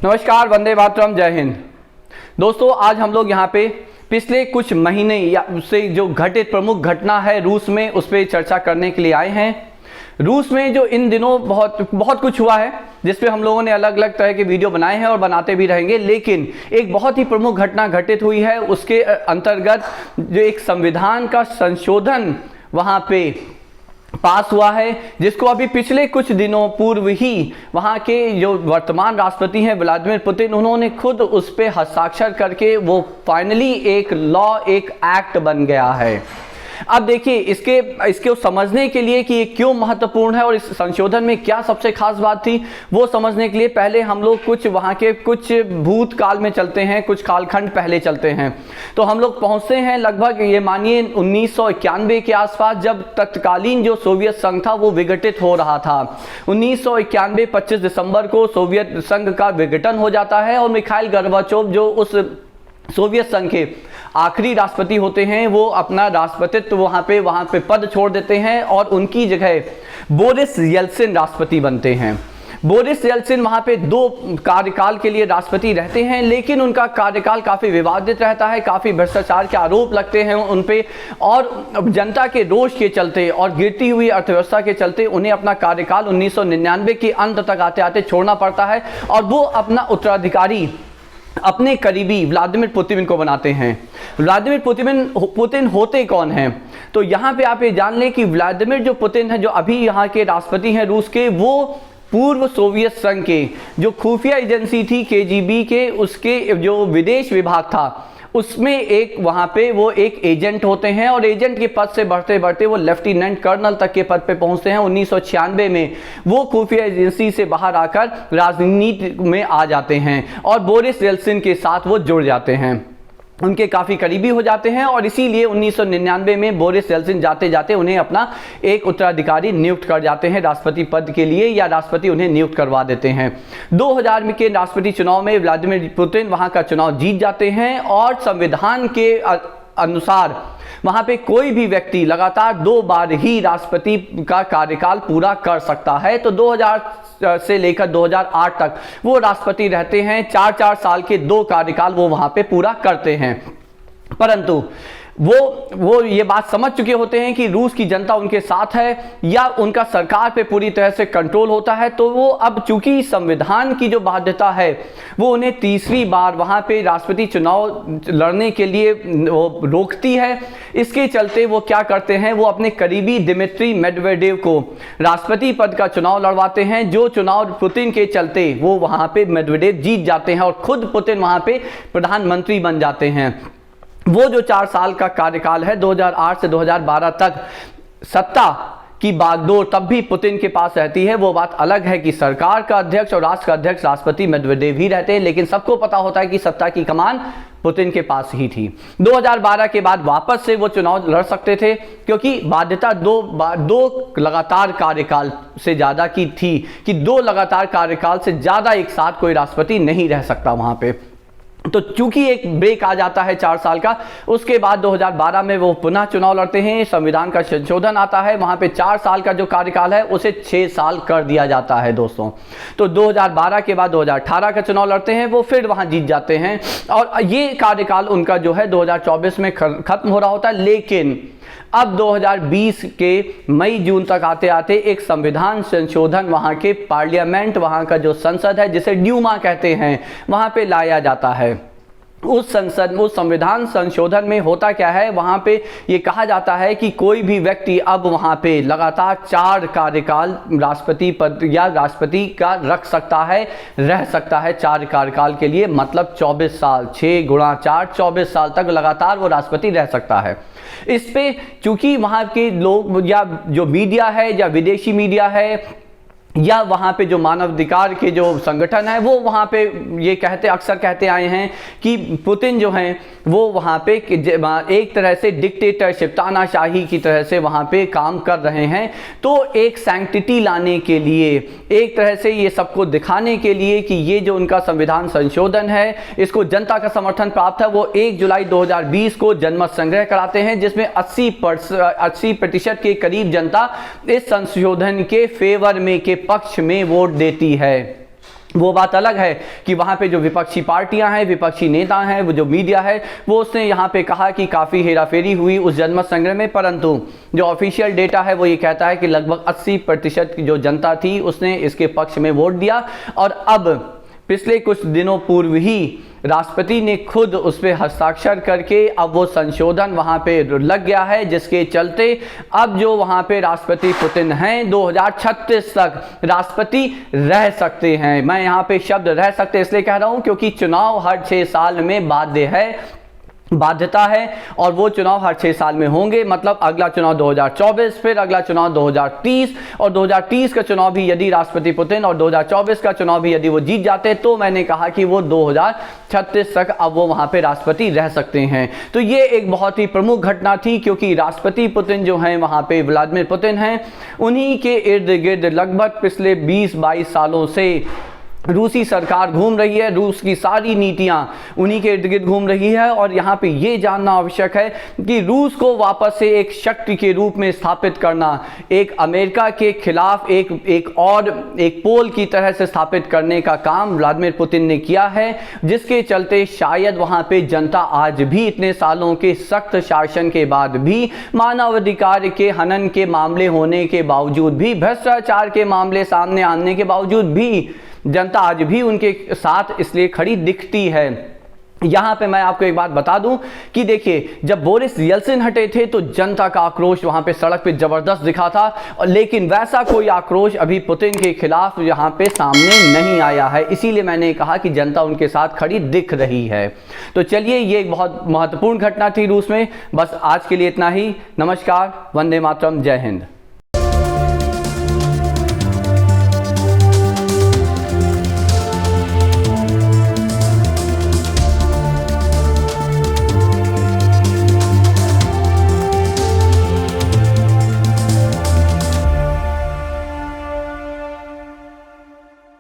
नमस्कार, वंदे मातरम, जय हिंद। दोस्तों, आज हम लोग यहाँ पे पिछले कुछ महीने या उससे जो घटित प्रमुख घटना है रूस में, उस पर चर्चा करने के लिए आए हैं। रूस में जो इन दिनों बहुत कुछ हुआ है, जिस पे हम लोगों ने अलग अलग तरह के वीडियो बनाए हैं और बनाते भी रहेंगे, लेकिन एक बहुत ही प्रमुख घटना घटित हुई है। उसके अंतर्गत जो एक संविधान का संशोधन वहाँ पे पास हुआ है, जिसको अभी पिछले कुछ दिनों पूर्व ही वहाँ के जो वर्तमान राष्ट्रपति हैं व्लादिमीर पुतिन, उन्होंने खुद उस पर हस्ताक्षर करके वो फाइनली एक लॉ, एक एक्ट बन गया है। अब देखिए, इसके समझने के लिए कि ये क्यों महत्वपूर्ण है और इस संशोधन में क्या सबसे खास बात थी, वो समझने के लिए पहले हम लोग कुछ वहाँ के कुछ भूतकाल में चलते हैं, कुछ कालखंड पहले चलते हैं। तो हम लोग पहुँचते हैं लगभग ये मानिए 1991 के आसपास, जब तत्कालीन जो सोवियत संघ था वो विघटित हो रहा था। 1991 25 दिसंबर को सोवियत संघ का विघटन हो जाता है और मिखाइल गोर्बाचोव जो उस सोवियत संघ के आखिरी राष्ट्रपति होते हैं, वो अपना राष्ट्रपतित्व वहाँ पे पद छोड़ देते हैं और उनकी जगह बोरिस येल्सिन राष्ट्रपति बनते हैं। बोरिस येल्सिन वहाँ पे 2 कार्यकाल के लिए राष्ट्रपति रहते हैं, लेकिन उनका कार्यकाल काफ़ी विवादित रहता है, काफ़ी भ्रष्टाचार के आरोप लगते हैं उन पे, और जनता के रोष के चलते और गिरती हुई अर्थव्यवस्था के चलते उन्हें अपना कार्यकाल 1999 के अंत तक आते आते छोड़ना पड़ता है और वो अपना उत्तराधिकारी अपने करीबी व्लादिमीर पुतिन को बनाते हैं। व्लादिमीर पुतिन होते कौन हैं? तो यहाँ पे आप ये जान लें कि व्लादिमीर जो पुतिन है, जो अभी यहाँ के राष्ट्रपति हैं रूस के, वो पूर्व सोवियत संघ के जो खुफिया एजेंसी थी केजीबी के, उसके जो विदेश विभाग था उसमें एक वहाँ पे वो एक एजेंट होते हैं और एजेंट के पद से बढ़ते बढ़ते वो लेफ्टिनेंट कर्नल तक के पद पे पहुँचते हैं। 1996 में वो खुफिया एजेंसी से बाहर आकर राजनीति में आ जाते हैं और बोरिस येल्सिन के साथ वो जुड़ जाते हैं, उनके काफ़ी करीबी हो जाते हैं और इसीलिए 1999 में बोरिस येल्सिन जाते जाते उन्हें अपना एक उत्तराधिकारी नियुक्त कर जाते हैं राष्ट्रपति पद के लिए, या राष्ट्रपति उन्हें नियुक्त करवा देते हैं। 2000 में के राष्ट्रपति चुनाव में व्लादिमीर पुतिन वहां का चुनाव जीत जाते हैं और संविधान के अनुसार वहां पे कोई भी व्यक्ति लगातार 2 बार ही राष्ट्रपति का कार्यकाल पूरा कर सकता है। तो 2000 से लेकर 2008 तक वो राष्ट्रपति रहते हैं, 4-4 साल के 2 कार्यकाल वो वहां पे पूरा करते हैं। परंतु वो ये बात समझ चुके होते हैं कि रूस की जनता उनके साथ है या उनका सरकार पे पूरी तरह से कंट्रोल होता है, तो वो अब चूंकि संविधान की जो बाध्यता है वो उन्हें तीसरी बार वहाँ पे राष्ट्रपति चुनाव लड़ने के लिए वो रोकती है। इसके चलते वो क्या करते हैं, वो अपने करीबी दिमित्री मेदवेदेव को राष्ट्रपति पद का चुनाव लड़वाते हैं, जो चुनाव पुतिन के चलते वो वहाँ पे मेदवेदेव जीत जाते हैं और खुद पुतिन वहाँ पे प्रधानमंत्री बन जाते हैं। वो जो 4 साल का कार्यकाल है 2008 से 2012 तक सत्ता की बागडोर तब भी पुतिन के पास रहती है। वो बात अलग है कि सरकार का अध्यक्ष और राष्ट्र का अध्यक्ष राष्ट्रपति मेदवेदेव ही रहते हैं, लेकिन सबको पता होता है कि सत्ता की कमान पुतिन के पास ही थी। 2012 के बाद वापस से वो चुनाव लड़ सकते थे, क्योंकि बाध्यता 2 लगातार कार्यकाल से ज़्यादा की थी कि 2 लगातार कार्यकाल से ज़्यादा एक साथ कोई राष्ट्रपति नहीं रह सकता वहाँ पे। तो चूंकि एक ब्रेक आ जाता है 4 साल का, उसके बाद 2012 में वो पुनः चुनाव लड़ते हैं, संविधान का संशोधन आता है, वहाँ पे 4 साल का जो कार्यकाल है उसे 6 साल कर दिया जाता है दोस्तों। तो 2012 के बाद 2018 का चुनाव लड़ते हैं, वो फिर वहाँ जीत जाते हैं और ये कार्यकाल उनका जो है 2024 में खत्म हो रहा होता है। लेकिन अब 2020 के मई जून तक आते आते एक संविधान संशोधन वहाँ के पार्लियामेंट, वहाँ का जो संसद है जिसे ड्यूमा कहते हैं, वहाँ पे लाया जाता है। उस संविधान संशोधन में होता क्या है, वहाँ पे ये कहा जाता है कि कोई भी व्यक्ति अब वहाँ पे लगातार 4 कार्यकाल राष्ट्रपति पद या राष्ट्रपति का रख सकता है, रह सकता है 4 कार्यकाल के लिए, मतलब 24 साल, 6 गुणा 4 24 साल तक लगातार वो राष्ट्रपति रह सकता है। इस पे चूंकि वहाँ के लोग या जो मीडिया है या विदेशी मीडिया है या वहाँ पे जो मानवाधिकार के जो संगठन है, वो वहाँ पे ये अक्सर कहते आए हैं कि पुतिन जो हैं वो वहाँ पे एक तरह से डिक्टेटरशिप, तानाशाही की तरह से वहाँ पे काम कर रहे हैं। तो एक सैंक्टिटी लाने के लिए, एक तरह से ये सबको दिखाने के लिए कि ये जो उनका संविधान संशोधन है इसको जनता का समर्थन प्राप्त है, वो 1 जुलाई 2020 को जनमत संग्रह कराते हैं, जिसमें 80% के करीब जनता इस संशोधन के फेवर में, के पक्ष में वोट देती है। वो बात अलग है कि वहाँ पे जो विपक्षी पार्टियां हैं, विपक्षी नेता हैं, वो जो मीडिया है, वो उसने यहाँ पे कहा कि काफ़ी हेराफेरी हुई उस जनमत संग्रह में, परंतु जो ऑफिशियल डेटा है वो ये कहता है कि लगभग 80% की जो जनता थी उसने इसके पक्ष में वोट दिया। और अब पिछले कुछ दिनों पूर्व ही राष्ट्रपति ने खुद उस पर हस्ताक्षर करके अब वो संशोधन वहाँ पे लग गया है, जिसके चलते अब जो वहाँ पे राष्ट्रपति पुतिन हैं 2036 तक राष्ट्रपति रह सकते हैं। मैं यहाँ पे शब्द रह सकते इसलिए कह रहा हूँ क्योंकि चुनाव हर 6 साल में बाध्यता है और वो चुनाव हर 6 साल में होंगे। मतलब अगला चुनाव 2024, फिर अगला चुनाव 2030 और 2030 का चुनाव भी यदि राष्ट्रपति पुतिन और 2024 का चुनाव भी यदि वो जीत जाते तो मैंने कहा कि वो 2036 तक अब वो वहाँ पे राष्ट्रपति रह सकते हैं। तो ये एक बहुत ही प्रमुख घटना थी क्योंकि राष्ट्रपति पुतिन जो हैं वहाँ पे व्लादिमीर पुतिन हैं, उन्हीं के इर्द गिर्द लगभग पिछले 20-22 सालों से रूसी सरकार घूम रही है, रूस की सारी नीतियां उन्हीं के इर्द गिर्द घूम रही है। और यहाँ पे ये जानना आवश्यक है कि रूस को वापस से एक शक्ति के रूप में स्थापित करना, एक अमेरिका के खिलाफ एक पोल की तरह से स्थापित करने का काम व्लादिमीर पुतिन ने किया है, जिसके चलते शायद वहाँ पे जनता आज भी इतने सालों के सख्त शासन के बाद भी, मानवाधिकार के हनन के मामले होने के बावजूद भी, भ्रष्टाचार के मामले सामने आने के बावजूद भी जनता आज भी उनके साथ इसलिए खड़ी दिखती है। यहाँ पे मैं आपको एक बात बता दूं कि देखिए, जब बोरिस येल्सिन हटे थे तो जनता का आक्रोश वहाँ पे सड़क पे जबरदस्त दिखा था, लेकिन वैसा कोई आक्रोश अभी पुतिन के खिलाफ यहाँ पे सामने नहीं आया है। इसीलिए मैंने कहा कि जनता उनके साथ खड़ी दिख रही है। तो चलिए, ये एक बहुत महत्वपूर्ण घटना थी रूस में। बस आज के लिए इतना ही। नमस्कार, वंदे मातरम, जय हिंद।